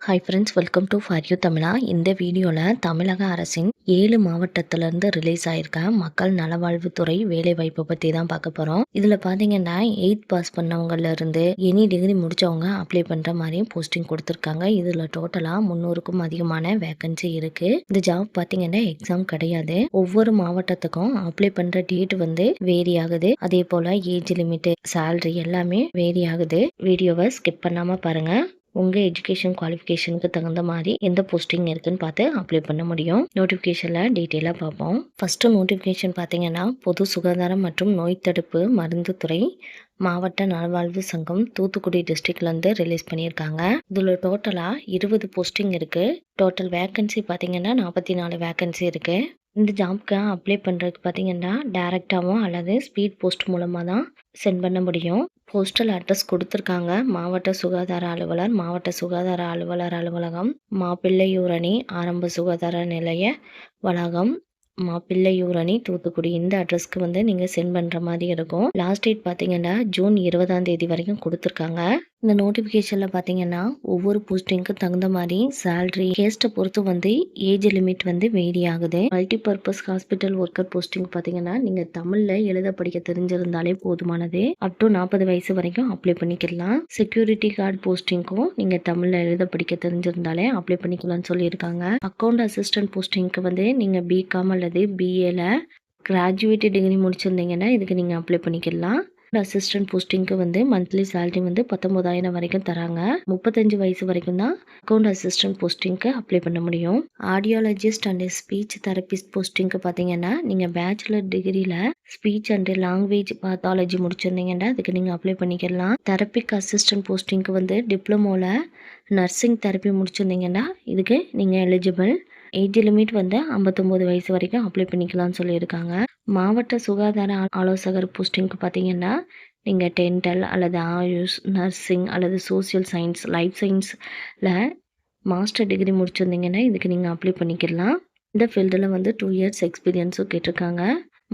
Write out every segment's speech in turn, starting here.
Hi friends, welcome to for you தமிழா. இந்த வீடியோவில் தமிழக அரசின் 7 மாவட்டத்திலேருந்து ரிலீஸ் ஆயிருக்க மக்கள் நலவாழ்வுத்துறை வேலைவாய்ப்பை பற்றி தான் பார்க்க போகிறோம். இதில் பார்த்தீங்கன்னா 8th பாஸ் பண்ணவங்கலேருந்து எனி டிகிரி முடித்தவங்க அப்ளை பண்ணுற மாதிரியும் போஸ்டிங் கொடுத்துருக்காங்க. இதில் டோட்டலாக 300க்கும் அதிகமான வேக்கன்சி இருக்குது. இந்த ஜாப் பார்த்தீங்கன்னா எக்ஸாம் கிடையாது. ஒவ்வொரு மாவட்டத்துக்கும் அப்ளை பண்ணுற டேட் வந்து வேரி ஆகுது. அதே போல் ஏஜ் லிமிட்டு, சேலரி எல்லாமே வேரி ஆகுது. வீடியோவை ஸ்கிப் பண்ணாமல் பாருங்கள். உங்கள் எஜுகேஷன் குவாலிஃபிகேஷனுக்கு தகுந்த மாதிரி எந்த போஸ்டிங் இருக்குன்னு பார்த்து அப்ளை பண்ண முடியும். நோட்டிஃபிகேஷனில் டீட்டெயிலாக பார்ப்போம். ஃபஸ்ட்டு நோட்டிஃபிகேஷன் பார்த்தீங்கன்னா பொது சுகாதாரம் மற்றும் நோய் தடுப்பு மருந்து துறை மாவட்ட நலவாழ்வு சங்கம் தூத்துக்குடி டிஸ்ட்ரிக்ட்லேருந்து ரிலீஸ் பண்ணியிருக்காங்க. இதில் டோட்டலாக 20 போஸ்டிங் இருக்குது. டோட்டல் வேக்கன்சி பார்த்தீங்கன்னா 44 வேக்கன்சி இருக்குது. இந்த ஜாப்க்கு அப்ளை பண்ணுறதுக்கு பார்த்தீங்கன்னா டேரெக்டாகவும் அல்லது ஸ்பீட் போஸ்ட் மூலமாக தான் சென்ட் பண்ண முடியும். போஸ்டல் அட்ரஸ் கொடுத்துருக்காங்க. மாவட்ட சுகாதார அலுவலர், மாவட்ட சுகாதார அலுவலர் அலுவலகம், மாப்பிள்ளையூரணி ஆரம்ப சுகாதார நிலைய வளாகம், மாப்பிள்ளையூரணி தூத்துக்குடி. இந்த அட்ரஸ்க்கு வந்து நீங்கள் சென்ட் பண்ணுற மாதிரி இருக்கும். லாஸ்ட் டேட் பார்த்தீங்கன்னா ஜூன் 20ஆம் தேதி வரைக்கும் கொடுத்துருக்காங்க. இந்த நோட்டிஃபிகேஷனில் பார்த்தீங்கன்னா ஒவ்வொரு போஸ்டிங்க்கு தகுந்த மாதிரி சேலரி, கேஸ்ட்டை பொறுத்து வந்து ஏஜ் லிமிட் வந்து வேரி ஆகுது. மல்டிபர்பஸ் ஹாஸ்பிட்டல் ஒர்க்கர் போஸ்டிங் பார்த்தீங்கன்னா நீங்கள் தமிழில் எழுத படிக்க தெரிஞ்சிருந்தாலே போதுமானது. அப் டு 40 வயசு வரைக்கும் அப்ளை பண்ணிக்கலாம். செக்யூரிட்டி கார்டு போஸ்டிங்க்கும் நீங்கள் தமிழில் எழுத படிக்க தெரிஞ்சிருந்தாலே அப்ளை பண்ணிக்கலாம்னு சொல்லியிருக்காங்க. அக்கௌண்ட் அசிஸ்டன்ட் போஸ்டிங்க்கு வந்து நீங்கள் பிகாம் அல்லது பிஏல கிராஜுவேட் டிகிரி முடிச்சிருந்தீங்கன்னா இதுக்கு நீங்கள் அப்ளை பண்ணிக்கலாம். அசிஸ்டன்ட் போஸ்டிங்க்கு வந்து மந்த்லி சேலரி வந்து 19,000 வரைக்கும் தராங்க. 35 வயசு வரைக்கும் தான் அக்கௌண்ட் அசிஸ்டன்ட் போஸ்டிங்க்கு அப்ளை பண்ண முடியும். ஆடியாலஜிஸ்ட் அண்ட் ஸ்பீச் தெரபிஸ்ட் போஸ்டிங்க்கு பார்த்தீங்கன்னா நீங்கள் பேச்சுலர் டிகிரியில் ஸ்பீச் அண்ட் லாங்குவேஜ் பாத்தாலஜி முடிச்சிருந்தீங்கன்னா அதுக்கு நீங்கள் அப்ளை பண்ணிக்கலாம். தெரபிக் அசிஸ்டன்ட் போஸ்டிங்க்கு வந்து டிப்ளமோவில் நர்சிங் தெரப்பி முடிச்சிருந்தீங்கன்னா இதுக்கு நீங்கள் எலிஜிபிள். ஏஜ் லிமிட் வந்து 59 வயசு வரைக்கும் அப்ளை பண்ணிக்கலாம்னு சொல்லியிருக்காங்க. மாவட்ட சுகாதார ஆலோசகர் போஸ்டிங்க்கு பார்த்தீங்கன்னா நீங்கள் டென்டல் அல்லது ஆயுஷ், நர்சிங் அல்லது சோசியல் சயின்ஸ், லைஃப் சயின்ஸில் மாஸ்டர் டிகிரி முடிச்சிருந்தீங்கன்னா இதுக்கு நீங்கள் அப்ளை பண்ணிக்கலாம். இந்த ஃபீல்டில் வந்து 2 இயர்ஸ் எக்ஸ்பீரியன்ஸும் கேட்டிருக்காங்க.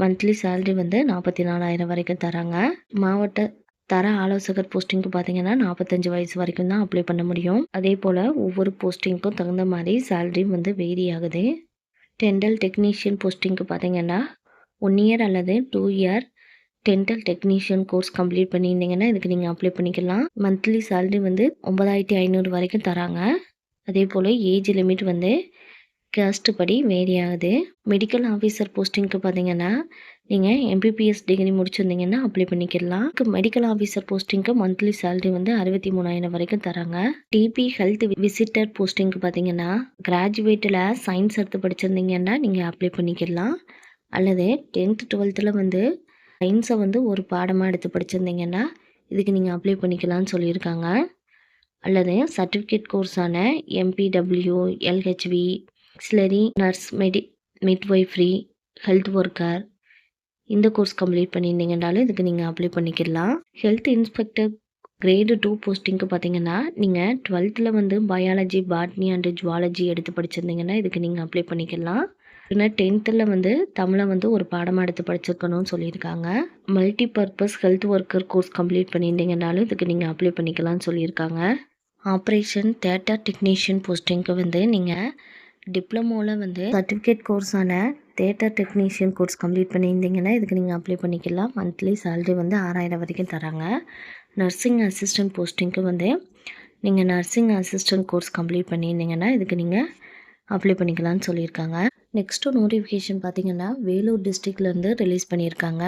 மந்த்லி சேலரி வந்து 44,000 வரைக்கும் தராங்க. மாவட்ட தர ஆலோசகர் போஸ்டிங்க்கு பார்த்தீங்கன்னா 45 வயசு வரைக்கும் தான் அப்ளை பண்ண முடியும். அதே போல் ஒவ்வொரு போஸ்டிங்க்கும் தகுந்த மாதிரி சேலரி வந்து வேரி ஆகுது. டென்டல் டெக்னீஷியன் போஸ்டிங்க்கு பார்த்தீங்கன்னா 1 இயர் அல்லது 2 year dental technician course complete பண்ணியிருந்தீங்கன்னா இதுக்கு நீங்கள் அப்ளை பண்ணிக்கலாம். மந்த்லி சேலரி வந்து 9,500 வரைக்கும் தராங்க. அதே போல் ஏஜ் லிமிட் வந்து கேஸ்ட் படி வேரி ஆகுது. மெடிக்கல் ஆஃபீஸர் போஸ்டிங்க்கு பார்த்தீங்கன்னா நீங்கள் எம்பிபிஎஸ் டிகிரி முடிச்சிருந்தீங்கன்னா அப்ளை பண்ணிக்கலாம். மெடிக்கல் ஆஃபீஸர் போஸ்டிங்க்கு மந்த்லி சேலரி வந்து 63,000 வரைக்கும் தராங்க. டிபி ஹெல்த் விசிட்டர் போஸ்டிங்க்கு பார்த்தீங்கன்னா கிராஜுவேட்டில் சயின்ஸ் எடுத்து படிச்சிருந்தீங்கன்னா நீங்கள் அப்ளை பண்ணிக்கலாம். அல்லது 10th 12th வந்து சயின்ஸை வந்து ஒரு பாடமாக எடுத்து படிச்சிருந்தீங்கன்னா இதுக்கு நீங்கள் அப்ளை பண்ணிக்கலாம்னு சொல்லியிருக்காங்க. அல்லது சர்டிஃபிகேட் கோர்ஸான MPW, LHV, auxiliary nurse, midwifery, health worker இந்த கோர்ஸ் கம்ப்ளீட் பண்ணியிருந்தீங்கன்னாலும் இதுக்கு நீங்கள் அப்ளை பண்ணிக்கலாம். ஹெல்த் இன்ஸ்பெக்டர் கிரேடு 2 போஸ்டிங்க்கு பார்த்தீங்கன்னா நீங்கள் 12th வந்து பயாலஜி, பாட்னி அண்ட் ஜுவாலஜி எடுத்து படிச்சிருந்தீங்கன்னா இதுக்கு நீங்கள் அப்ளை பண்ணிக்கலாம். பின்னர் 10th வந்து தமிழை வந்து ஒரு பாடமாக எடுத்து படிச்சிருக்கணும்னு சொல்லியிருக்காங்க. Multipurpose health worker course complete பண்ணியிருந்தீங்கன்னாலும் இதுக்கு நீங்கள் அப்ளை பண்ணிக்கலாம்னு சொல்லியிருக்காங்க. ஆப்ரேஷன் தியேட்டர் டெக்னீஷியன் போஸ்டிங்க்கு வந்து நீங்கள் டிப்ளமோவில் வந்து சர்டிஃபிகேட் கோர்ஸான தியேட்டர் டெக்னீஷியன் கோர்ஸ் கம்ப்ளீட் பண்ணியிருந்தீங்கன்னா இதுக்கு நீங்கள் அப்ளை பண்ணிக்கலாம். மந்த்லி சேலரி வந்து 6,000 வரைக்கும் தராங்க. நர்சிங் அசிஸ்டன்ட் போஸ்டிங்க்கு வந்து நீங்கள் நர்சிங் அசிஸ்டன்ட் கோர்ஸ் கம்ப்ளீட் பண்ணியிருந்தீங்கன்னா இதுக்கு நீங்கள் அப்ளை பண்ணிக்கலாம்னு சொல்லியிருக்காங்க. நெக்ஸ்ட்டு நோட்டிஃபிகேஷன் பார்த்தீங்கன்னா வேலூர் டிஸ்ட்ரிக்ட்லேருந்து ரிலீஸ் பண்ணியிருக்காங்க.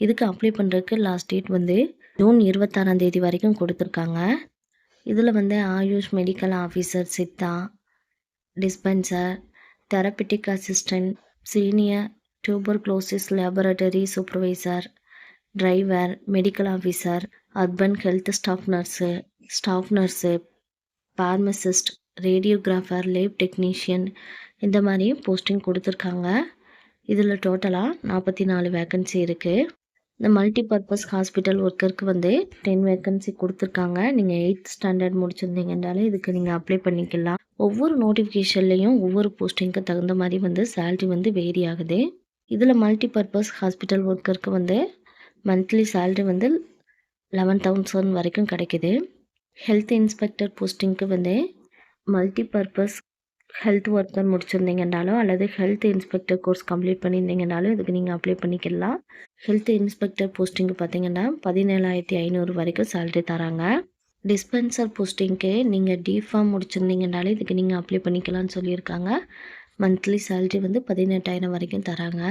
இதுக்கு அப்ளை பண்ணுறதுக்கு லாஸ்ட் டேட் வந்து ஜூன் 26ஆம் தேதி வரைக்கும் கொடுத்துருக்காங்க. இதில் வந்து AYUSH medical officer, Siddha dispenser, therapeutic assistant, senior tuberculosis laboratory supervisor, driver, medical officer, urban health staff nurse, pharmacist, radiographer, lab technician இந்த மாதிரி போஸ்டிங் கொடுத்துருக்காங்க. இதில் டோட்டலாக 44 வேக்கன்சி இருக்குது. இந்த மல்டிபர்பஸ் ஹாஸ்பிட்டல் ஒர்க்கருக்கு வந்து 10 வேக்கன்சி கொடுத்துருக்காங்க. நீங்கள் 8th ஸ்டாண்டர்ட் முடிச்சிருந்தீங்கன்னாலே இதுக்கு நீங்கள் அப்ளை பண்ணிக்கலாம். ஒவ்வொரு நோட்டிஃபிகேஷன்லேயும் ஒவ்வொரு போஸ்டிங்க்கு தகுந்த மாதிரி வந்து சேலரி வந்து வேரி ஆகுது. இதில் மல்டிபர்பஸ் ஹாஸ்பிட்டல் ஒர்க்கருக்கு வந்து மந்த்லி சேலரி வந்து 11,000 வரைக்கும் கிடைக்குது. ஹெல்த் இன்ஸ்பெக்டர் போஸ்டிங்க்கு வந்து மல்டிபர்பஸ் ஹெல்த் ஒர்க்கர் முடிச்சிருந்தீங்கன்னாலோ அல்லது ஹெல்த் இன்ஸ்பெக்டர் கோர்ஸ் கம்ப்ளீட் பண்ணியிருந்தீங்கனாலும் இதுக்கு நீங்கள் அப்ளை பண்ணிக்கலாம். ஹெல்த் இன்ஸ்பெக்டர் போஸ்டிங்கு பார்த்தீங்கன்னா 17,500 வரைக்கும் சேலரி தராங்க. டிஸ்பென்சர் போஸ்டிங்க்கு நீங்கள் டிஃபார்ம் முடிச்சிருந்தீங்கனாலே இதுக்கு நீங்கள் அப்ளை பண்ணிக்கலாம்னு சொல்லியிருக்காங்க. மந்த்லி சேலரி வந்து 18,000 வரைக்கும் தராங்க.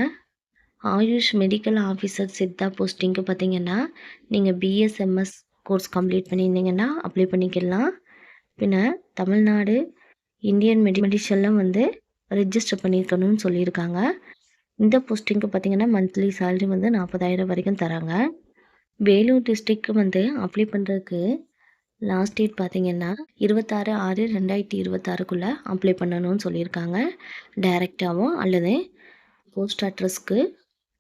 ஆயுஷ் மெடிக்கல் ஆஃபீஸர் சித்தா போஸ்டிங்க்கு பார்த்தீங்கன்னா நீங்கள் பிஎஸ்எம்எஸ் கோர்ஸ் கம்ப்ளீட் பண்ணியிருந்தீங்கன்னா அப்ளை பண்ணிக்கலாம். பின்ன தமிழ்நாடு இந்தியன் மெடிஷனில் வந்து ரெஜிஸ்டர் பண்ணியிருக்கணும்னு சொல்லியிருக்காங்க. இந்த போஸ்டிங்க்கு பார்த்தீங்கன்னா மந்த்லி சேலரி வந்து 40,000 வரைக்கும் தராங்க. வேலூர் டிஸ்ட்ரிக்ட்க்கு வந்து அப்ளை பண்ணுறதுக்கு லாஸ்ட் டேட் பார்த்தீங்கன்னா 26/6/2026க்குள்ளே அப்ளை பண்ணணும்னு சொல்லியிருக்காங்க. டைரெக்டாகவும் அல்லது போஸ்ட் அட்ரஸ்க்கு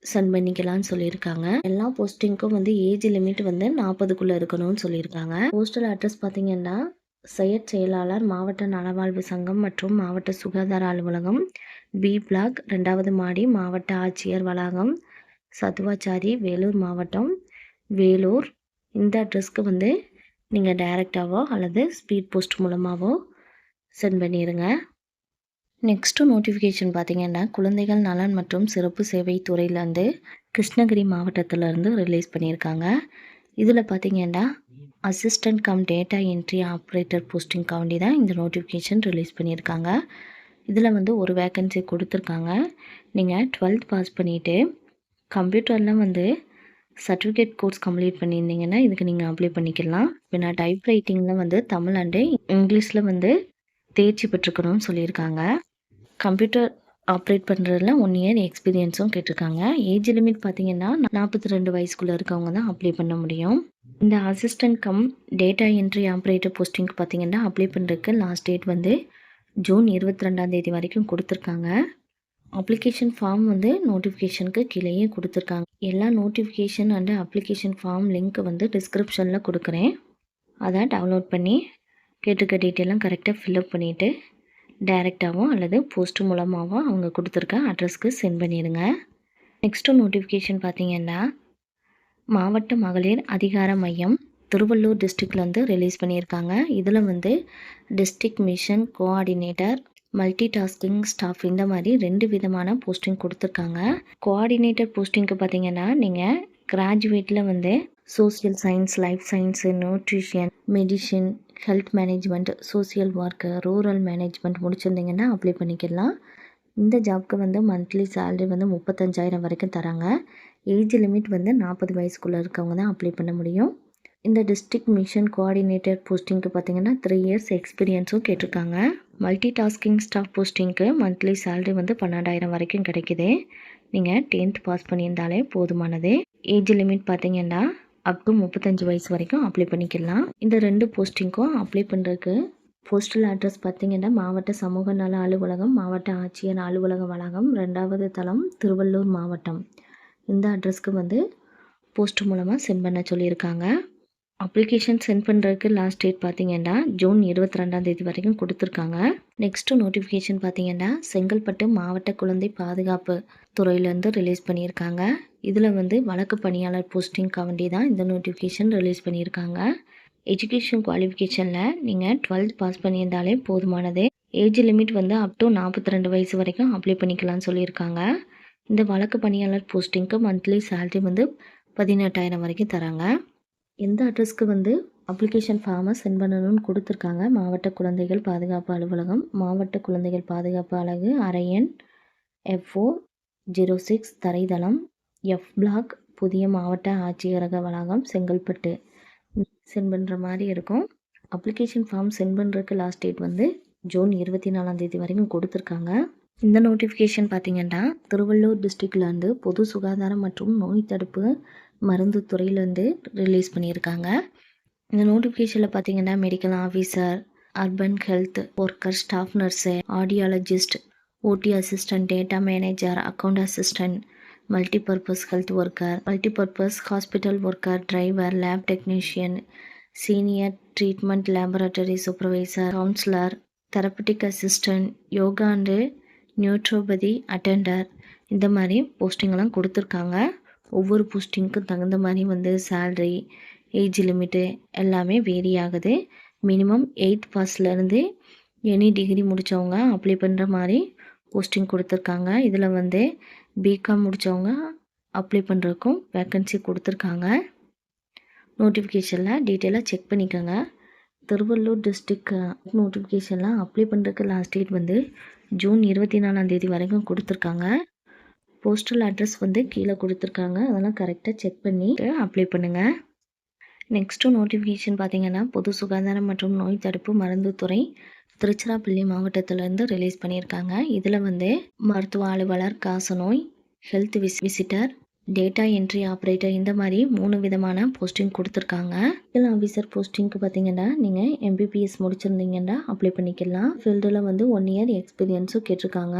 சென்ட் பண்ணிக்கலாம்னு சொல்லியிருக்காங்க. எல்லா போஸ்டிங்க்கும் வந்து ஏஜ் லிமிட் வந்து 40க்குள்ளே இருக்கணும்னு சொல்லியிருக்காங்க. போஸ்டல் அட்ரஸ் பார்த்தீங்கன்னா செயலாளர் மாவட்ட நலவாழ்வு சங்கம் மற்றும் மாவட்ட சுகாதார அலுவலகம், பி பிளாக், 2வது மாடி, மாவட்ட ஆட்சியர் வளாகம், சத்துவாச்சாரி, வேலூர் மாவட்டம், வேலூர். இந்த அட்ரஸ்க்கு வந்து நீங்கள் டைரெக்டாவோ அல்லது ஸ்பீட் போஸ்ட் மூலமாகவோ சென்ட் பண்ணிடுங்க. நெக்ஸ்ட்டு நோட்டிஃபிகேஷன் பார்த்தீங்கன்னா குழந்தைகள் நலன் மற்றும் சிறப்பு சேவை துறையிலேருந்து கிருஷ்ணகிரி மாவட்டத்திலேருந்து ரிலீஸ் பண்ணியிருக்காங்க. இதில் பார்த்தீங்கன்னா assistant cum data entry operator போஸ்டிங்காண்டி தான் இந்த நோட்டிஃபிகேஷன் ரிலீஸ் பண்ணியிருக்காங்க. இதில் வந்து ஒரு வேக்கன்சி கொடுத்துருக்காங்க. நீங்கள் 12th பாஸ் பண்ணிவிட்டு கம்ப்யூட்டரில் வந்து சர்டிஃபிகேட் கோர்ஸ் கம்ப்ளீட் பண்ணியிருந்தீங்கன்னா இதுக்கு நீங்கள் அப்ளை பண்ணிக்கலாம். இப்போ நான் டைப் ரைட்டிங்கில் வந்து தமிழ் அண்டு இங்கிலீஷில் வந்து தேர்ச்சி பெற்றுக்கணும்னு சொல்லியிருக்காங்க. கம்ப்யூட்டர் ஆப்ரேட் பண்ணுறதுல 1 இயர் எக்ஸ்பீரியன்ஸும் கேட்டிருக்காங்க. ஏஜ் லிமிட் பார்த்தீங்கன்னா 42 வயசுக்குள்ளே இருக்கவங்க தான் அப்ளை பண்ண முடியும். இந்த assistant cum data entry operator போஸ்டிங்க்கு பார்த்தீங்கன்னா அப்ளை பண்ணுறதுக்கு லாஸ்ட் டேட் வந்து ஜூன் 22 வரைக்கும் கொடுத்துருக்காங்க. அப்ளிகேஷன் ஃபார்ம் வந்து நோட்டிஃபிகேஷனுக்கு கீழேயே கொடுத்துருக்காங்க. எல்லா notification and application form link வந்து டிஸ்கிரிப்ஷனில் கொடுக்குறேன். அதை டவுன்லோட் பண்ணி கேட்டிருக்க டீட்டெயிலாம் கரெக்டாக ஃபில்அப் பண்ணிவிட்டு டைரெக்டாகவும் அல்லது போஸ்ட் மூலமாகவும் அவங்க கொடுத்துருக்க அட்ரஸ்க்கு சென்ட் பண்ணிடுங்க. நெக்ஸ்ட்டு நோட்டிஃபிகேஷன் பார்த்தீங்கன்னா மாவட்ட மகளிர் அதிகார மையம் திருவள்ளூர் டிஸ்ட்ரிக்ட்லேருந்து ரிலீஸ் பண்ணியிருக்காங்க. இதில் வந்து district mission coordinator, multi tasking staff இந்த மாதிரி 2 விதமான போஸ்டிங் கொடுத்துருக்காங்க. கோஆர்டினேட்டர் போஸ்டிங்க்கு பார்த்தீங்கன்னா நீங்கள் கிராஜுவேட்டில் வந்து social science, life science, nutrition, medicine, health management, social work, rural management முடிச்சிருந்தீங்கன்னா அப்ளை பண்ணிக்கலாம். இந்த ஜாப்க்கு வந்து மந்த்லி சேலரி வந்து 35,000 வரைக்கும் தராங்க. ஏஜ் லிமிட் வந்து 40 வயசுக்குள்ளே இருக்கவங்க தான் அப்ளை பண்ண முடியும். இந்த டிஸ்ட்ரிக்ட் மிஷன் கோஆர்டினேட்டர் போஸ்டிங்க்கு பார்த்தீங்கன்னா 3 இயர்ஸ் எக்ஸ்பீரியன்ஸும் கேட்டிருக்காங்க. மல்டி டாஸ்கிங் ஸ்டாஃப் போஸ்டிங்க்கு மந்த்லி சேலரி வந்து 12,000 வரைக்கும் கிடைக்குது. நீங்கள் 10th பாஸ் பண்ணியிருந்தாலே போதுமானது. ஏஜ் லிமிட் பார்த்தீங்கன்னா அப் டு 35 வயசு வரைக்கும் அப்ளை பண்ணிக்கலாம். இந்த 2 போஸ்டிங்க்கும் அப்ளை பண்ணுறதுக்கு போஸ்டல் அட்ரஸ் பார்த்தீங்கன்னா மாவட்ட சமூக நல அலுவலகம், மாவட்ட ஆட்சியர் அலுவலக வளாகம், 2வது தளம், திருவள்ளூர் மாவட்டம். இந்த அட்ரஸ்க்கு வந்து போஸ்ட் மூலமாக சென்ட் பண்ண சொல்லியிருக்காங்க. அப்ளிகேஷன் சென்ட் பண்ணுறதுக்கு லாஸ்ட் டேட் பார்த்தீங்கன்னா ஜூன் 22 வரைக்கும் கொடுத்துருக்காங்க. நெக்ஸ்ட்டு நோட்டிஃபிகேஷன் பார்த்தீங்கன்னா செங்கல்பட்டு மாவட்ட குழந்தை பாதுகாப்பு துறையிலேருந்து ரிலீஸ் பண்ணியிருக்காங்க. இதில் வந்து வழக்கு பணியாளர் போஸ்டிங்காக வேண்டி தான் இந்த நோட்டிஃபிகேஷன் ரிலீஸ் பண்ணியிருக்காங்க. எஜுகேஷன் குவாலிஃபிகேஷனில் நீங்கள் 12th பாஸ் பண்ணியிருந்தாலே போதுமானது. ஏஜ் லிமிட் வந்து அப் டு 42 வயசு வரைக்கும் அப்ளை பண்ணிக்கலாம்னு சொல்லியிருக்காங்க. இந்த வழக்கு பணியாளர் போஸ்டிங்க்கு மந்த்லி சேலரி வந்து 18,000 வரைக்கும் தராங்க. எந்த அட்ரஸ்க்கு வந்து அப்ளிகேஷன் ஃபார்மை சென்ட் பண்ணணும்னு கொடுத்துருக்காங்க. மாவட்ட குழந்தைகள் பாதுகாப்பு அலுவலகம், மாவட்ட குழந்தைகள் பாதுகாப்பு அலகு, அரையன், F406, தரைதளம், எஃப் பிளாக், புதிய மாவட்ட ஆட்சியரக வளாகம், செங்கல்பட்டு சென்ட் பண்ணுற மாதிரி இருக்கும். அப்ளிகேஷன் ஃபார்ம் சென்ட் பண்ணுறதுக்கு லாஸ்ட் டேட் வந்து ஜூன் 24 வரைக்கும் கொடுத்துருக்காங்க. இந்த நோட்டிஃபிகேஷன் பார்த்தீங்கன்னா திருவள்ளூர் டிஸ்ட்ரிக்ட்லேருந்து பொது சுகாதாரம் மற்றும் நோய் தடுப்பு மருந்து துறையிலேருந்து ரிலீஸ் பண்ணியிருக்காங்க. இந்த நோட்டிஃபிகேஷனில் பார்த்தீங்கன்னா medical officer, urban health worker, staff nurse, audiologist, OT assistant, data manager, account assistant, multipurpose health worker, multipurpose hospital worker, driver, lab technician, senior treatment laboratory supervisor, counsellor, therapeutic assistant, yoga and naturopathy attender இந்த மாதிரி போஸ்டிங்கெல்லாம் கொடுத்துருக்காங்க. ஒவ்வொரு போஸ்டிங்க்கும் தகுந்த மாதிரி வந்து salary, age limit எல்லாமே வேரி ஆகுது. மினிமம் 8th பாஸ்லேருந்து எனி டிகிரி முடித்தவங்க அப்ளை பண்ணுற மாதிரி போஸ்டிங் கொடுத்துருக்காங்க. இதில் வந்து பிகாம் முடித்தவங்க அப்ளை பண்ணுறதுக்கும் வேக்கன்சி கொடுத்துருக்காங்க. நோட்டிஃபிகேஷனில் டீட்டெயிலாக செக் பண்ணிக்கோங்க. திருவள்ளூர் டிஸ்ட்ரிக் நோட்டிஃபிகேஷனில் அப்ளை பண்ணுறதுக்கு லாஸ்ட் டேட் வந்து ஜூன் 24 வரைக்கும் கொடுத்துருக்காங்க. போஸ்டல் அட்ரஸ் வந்து கீழே கொடுத்துருக்காங்க. அதெல்லாம் கரெக்டாக செக் பண்ணிவிட்டு அப்ளை பண்ணுங்கள். நெக்ஸ்ட்டு நோட்டிஃபிகேஷன் பார்த்திங்கன்னா பொது சுகாதாரம் மற்றும் நோய் தடுப்பு மருந்துத்துறை திருச்சிராப்பள்ளி மாவட்டத்திலேருந்து ரிலீஸ் பண்ணியிருக்காங்க. இதில் வந்து மருத்துவ அலுவலர், காசநோய், health visitor, data entry operator இந்த மாதிரி 3 விதமான போஸ்டிங் கொடுத்துருக்காங்க. மெடிக்கல் ஆஃபீஸர் போஸ்டிங்க்கு பார்த்தீங்கன்னா நீங்கள் எம்பிபிஎஸ் முடிச்சிருந்தீங்கன்னா அப்ளை பண்ணிக்கலாம். ஃபீல்டில் வந்து 1 இயர் எக்ஸ்பீரியன்ஸும் கேட்டிருக்காங்க.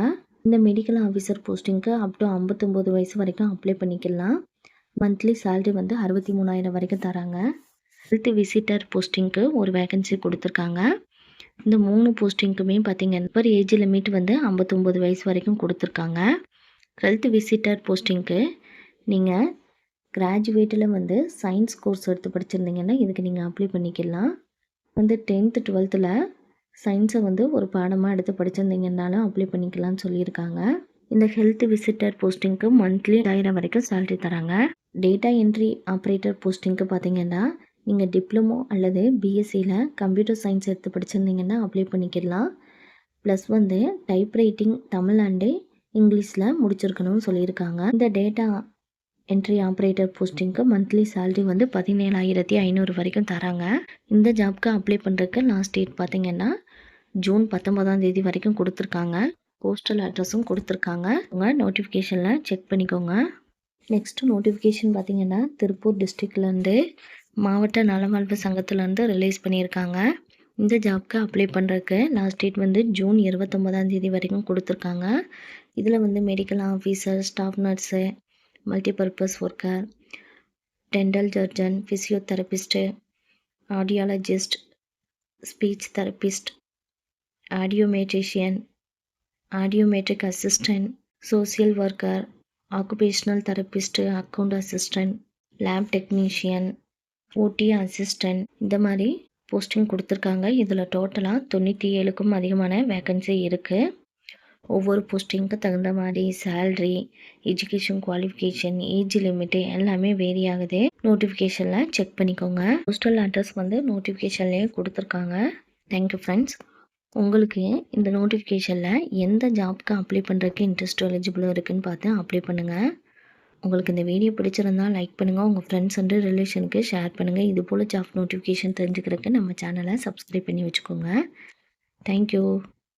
இந்த மெடிக்கல் ஆஃபீஸர் போஸ்டிங்க்கு அப் டு 59 வயசு வரைக்கும் அப்ளை பண்ணிக்கலாம். மந்த்லி சேலரி வந்து 63,000 வரைக்கும் தராங்க. ஹெல்த் விசிட்டர் போஸ்டிங்க்கு ஒரு வேகன்சி கொடுத்துருக்காங்க. இந்த 3 போஸ்டிங்க்குமே பார்த்தீங்கன்னா பர் ஏஜ் லிமிட் வந்து 59 வயசு வரைக்கும் கொடுத்துருக்காங்க. ஹெல்த் விசிட்டர் போஸ்டிங்க்கு நீங்கள் கிராஜுவேட்டில் வந்து சயின்ஸ் கோர்ஸ் எடுத்து படிச்சிருந்தீங்கன்னா இதுக்கு நீங்கள் அப்ளை பண்ணிக்கலாம். வந்து 10th 12th சயின்ஸை வந்து ஒரு பாடமாக எடுத்து படிச்சிருந்தீங்கன்னாலும் அப்ளை பண்ணிக்கலாம்னு சொல்லியிருக்காங்க. இந்த ஹெல்த் விசிட்டர் போஸ்டிங்க்கு மந்த்லி 1000 வரைக்கும் சேலரி தராங்க. டேட்டா என்ட்ரி ஆப்ரேட்டர் போஸ்டிங்க்கு பார்த்தீங்கன்னா நீங்கள் டிப்ளமோ அல்லது பிஎஸ்சியில் கம்ப்யூட்டர் சயின்ஸ் எடுத்து படிச்சிருந்தீங்கன்னா அப்ளை பண்ணிக்கலாம். ப்ளஸ் வந்து டைப் ரைட்டிங் தமிழ் அண்டு இங்கிலீஷில் முடிச்சிருக்கணும்னு சொல்லியிருக்காங்க. இந்த டேட்டா என்ட்ரி ஆப்ரேட்டர் போஸ்டிங்க்கு மந்த்லி சேலரி வந்து 17,500 வரைக்கும் தராங்க. இந்த ஜாப்க்கு அப்ளை பண்ணுறதுக்கு லாஸ்ட் டேட் பார்த்திங்கன்னா ஜூன் 19 வரைக்கும் கொடுத்துருக்காங்க. போஸ்டல் அட்ரஸும் கொடுத்துருக்காங்க. உங்கள் நோட்டிஃபிகேஷனில் செக் பண்ணிக்கோங்க. நெக்ஸ்ட்டு நோட்டிஃபிகேஷன் பார்த்திங்கன்னா திருப்பூர் டிஸ்ட்ரிக்ட்லேருந்து மாவட்ட நலவாழ்வு சங்கத்துலேருந்து ரிலீஸ் பண்ணியிருக்காங்க. இந்த ஜாப்க்கு அப்ளை பண்ணுறதுக்கு லாஸ்ட் டேட் வந்து ஜூன் 29 வரைக்கும் கொடுத்துருக்காங்க. இதில் வந்து medical officer, staff nurse, multipurpose worker, dental surgeon, physiotherapist, audiologist, speech therapist, audiometrician, audiometric assistant, social worker, occupational therapist, account assistant, lab technician, OT assistant இந்த மாதிரி போஸ்டிங் கொடுத்துருக்காங்க. இதில் டோட்டலாக 97க்கும் அதிகமான வேக்கன்சி இருக்குது. ஒவ்வொரு போஸ்டிங்க்கு தகுந்த மாதிரி salary, education qualification, age limit எல்லாமே வேரி ஆகுது. நோட்டிஃபிகேஷனில் செக் பண்ணிக்கோங்க. போஸ்டல் அட்ரஸ் வந்து நோட்டிஃபிகேஷன்லேயே கொடுத்துருக்காங்க. Thank you friends. உங்களுக்கு இந்த நோட்டிஃபிகேஷனில் எந்த ஜாப்க்கு அப்ளை பண்ணுறதுக்கு இன்ட்ரெஸ்ட் எலிஜிபிளாக இருக்குதுன்னு பார்த்து அப்ளை பண்ணுங்கள். உங்களுக்கு இந்த வீடியோ பிடிச்சிருந்தால் லைக் பண்ணுங்கள். உங்கள் ஃப்ரெண்ட்ஸ் அண்டு ரிலேஷனுக்கு ஷேர் பண்ணுங்கள். இது போல் ஜாப் நோட்டிஃபிகேஷன் தெரிஞ்சுக்கிறதுக்கு நம்ம சேனலை சப்ஸ்கிரைப் பண்ணி வச்சுக்கோங்க. தேங்க்யூ.